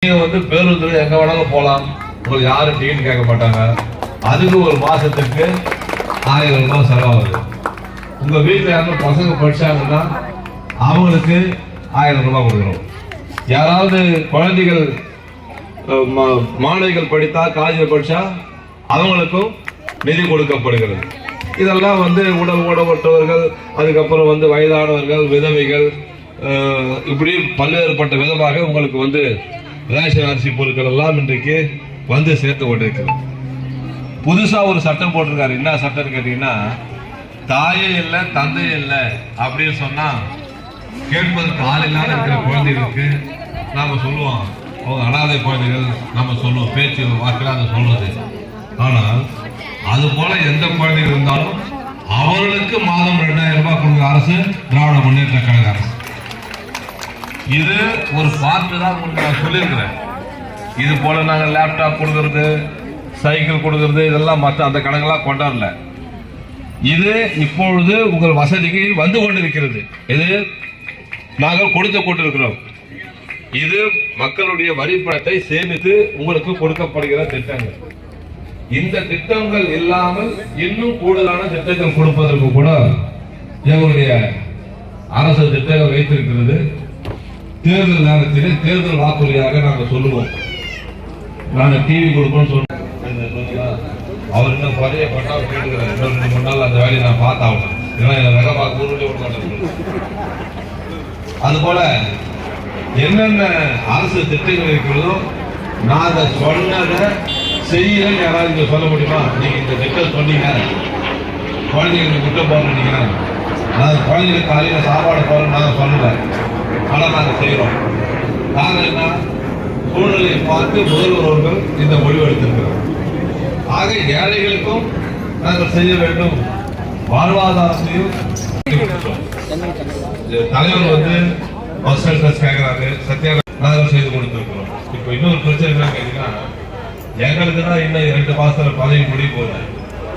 நீங்க பேருந்துல எங்க வேணாலும் போலாம், உங்களுக்கு யாரும் டிக்கெட் கேட்க மாட்டாங்க. அதுக்கு ஒரு மாசத்துக்கு 1000 ரூபாய் செலவாகுது. உங்க வீட்டுல யாரும் பசங்க படிச்சாங்கன்னா அவங்களுக்கு 1000 ரூபாய் கொடுக்கணும். யாராவது குழந்தைகள் மாணவிகள் படித்தா காலேஜில் படிச்சா அவங்களுக்கும் நிதி கொடுக்கப்படுகிறது. இதெல்லாம் உடல் ஊனமுற்றவர்கள், அதுக்கப்புறம் வயதானவர்கள், விதவைகள், இப்படி பல்வேறுபட்ட விதமாக உங்களுக்கு ரேஷன் அரிசி பொருட்கள் எல்லாம் இன்றைக்கு சேர்த்து கொண்டிருக்கிறது. புதுசா ஒரு சட்டம் போட்டிருக்காரு. என்ன சட்டம் கேட்டீங்கன்னா, தாயே இல்லை தந்தையே இல்லை அப்படின்னு சொன்னா கேட்பதற்கு ஆள் இல்லாத இருக்கிற குழந்தைகளுக்கு நாம சொல்லுவோம், அவங்க அனாதை குழந்தைகள் நம்ம சொல்லுவோம், பேச்சு வாக்கில் அதை சொல்றது. ஆனால் அது போல எந்த குழந்தைகள் இருந்தாலும் அவர்களுக்கு மாதம் 2000 ரூபாய் கொடுக்குற அரசு திராவிட முன்னேற்ற கழக அரசு. இது ஒரு பார்ட்டு தான் உங்களுக்கு நான் சொல்லியிருக்கிறேன். இது போல நாங்கள் லேப்டாப் கொடுக்கறது, சைக்கிள் கொடுக்கறது, இதெல்லாம் மற்ற அந்த கணக்கெல்லாம் கொண்டாடல. இது இப்பொழுது உங்கள் வசதிக்கு வந்து கொண்டிருக்கிறது. இது நாங்கள் கொடுத்து கொண்டிருக்கிறோம். இது மக்களுடைய வரி பணத்தை சேமித்து உங்களுக்கு கொடுக்கப்படுகிற திட்டங்கள். இந்த திட்டங்கள் இல்லாமல் இன்னும் கூடுதலான திட்டங்கள் கொடுப்பதற்கு கூட எங்களுடைய அரசு திட்டங்கள் வைத்திருக்கிறது. தேர்தல் நேரத்தில் தேர்தல் வாக்குறுதியாக நாங்கள் சொல்லுவோம், நாங்கள் டிவி கொடுப்போம் சொல்லுவோம். அவர் இன்னும் குறைய பட்டால் கேட்டுக்கிறேன், 2-3 நாள் அந்த வேலையை நான் பார்த்தாகணும். ஏன்னா வெக பார்க்க ஊருடைய விட மாட்டேன். அதுபோல என்னென்ன அரசு திட்டங்கள் இருக்கிறதோ நாங்க சொன்னதை செய்யலன்னு யாராவது இங்க சொல்ல முடியுமா? நீங்க இந்த திட்டம் சொன்னீங்க, குழந்தைங்களுக்கு குற்றம் போடுறீங்க, நாங்கள் குழந்தைங்களுக்கு காலையில சாப்பாடு போறோம் நாங்க சொல்லல, ஆனா நாங்க செய்யறோம். நாங்கள் என்ன சூழ்நிலையை பார்த்து முதல்வர் அவர்கள் இந்த முடிவு எடுத்திருக்கிறோம். ஆக ஏழைகளுக்கும் நாங்கள் செய்ய வேண்டும், வாழ்வாதாரத்தையும். தலைவர் பஸ் சென்டர்ஸ் கேட்கிறாரு, சத்தியாக நாங்கள் செய்து கொடுத்திருக்கிறோம். இப்ப இன்னொரு பிரச்சனை என்ன கேட்டீங்கன்னா, எங்களுக்கு தான் இன்னும் 2 மாசத்துல பதவி முடிய போகுது.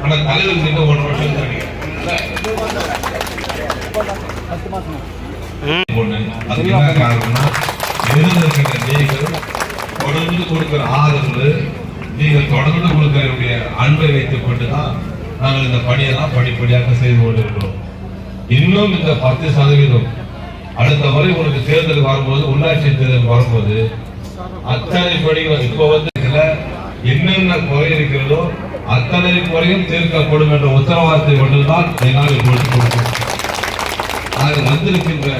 ஆனா தலைவருக்கு இன்னும் 1 வருஷம் கிடைக்கும். அதுக்கு என்ன காரணம்னா, இருந்திருக்கிற நீங்கள் தொடர்ந்து கொடுக்கிற ஆதரவு, நீங்கள் தொடர்ந்து கொடுக்கிற அன்பை வைத்துக் கொண்டுதான் நாங்கள் இந்த பணியெல்லாம் படிப்படியாக செய்து கொண்டிருக்கிறோம். இன்னும் இந்த 10% அடுத்த முறை உங்களுக்கு தேர்தல் வரும்போது, உள்ளாட்சி தேர்தல் வரும்போது அத்தனை பணிகள் இப்ப என்னென்ன குறை இருக்கிறதோ அத்தனை குறையும் தீர்க்கப்படும் என்ற உத்தரவாதத்தை கொண்டுதான் என்னால் கொடுத்து கொடுக்கும். அதில் வந்திருக்கின்ற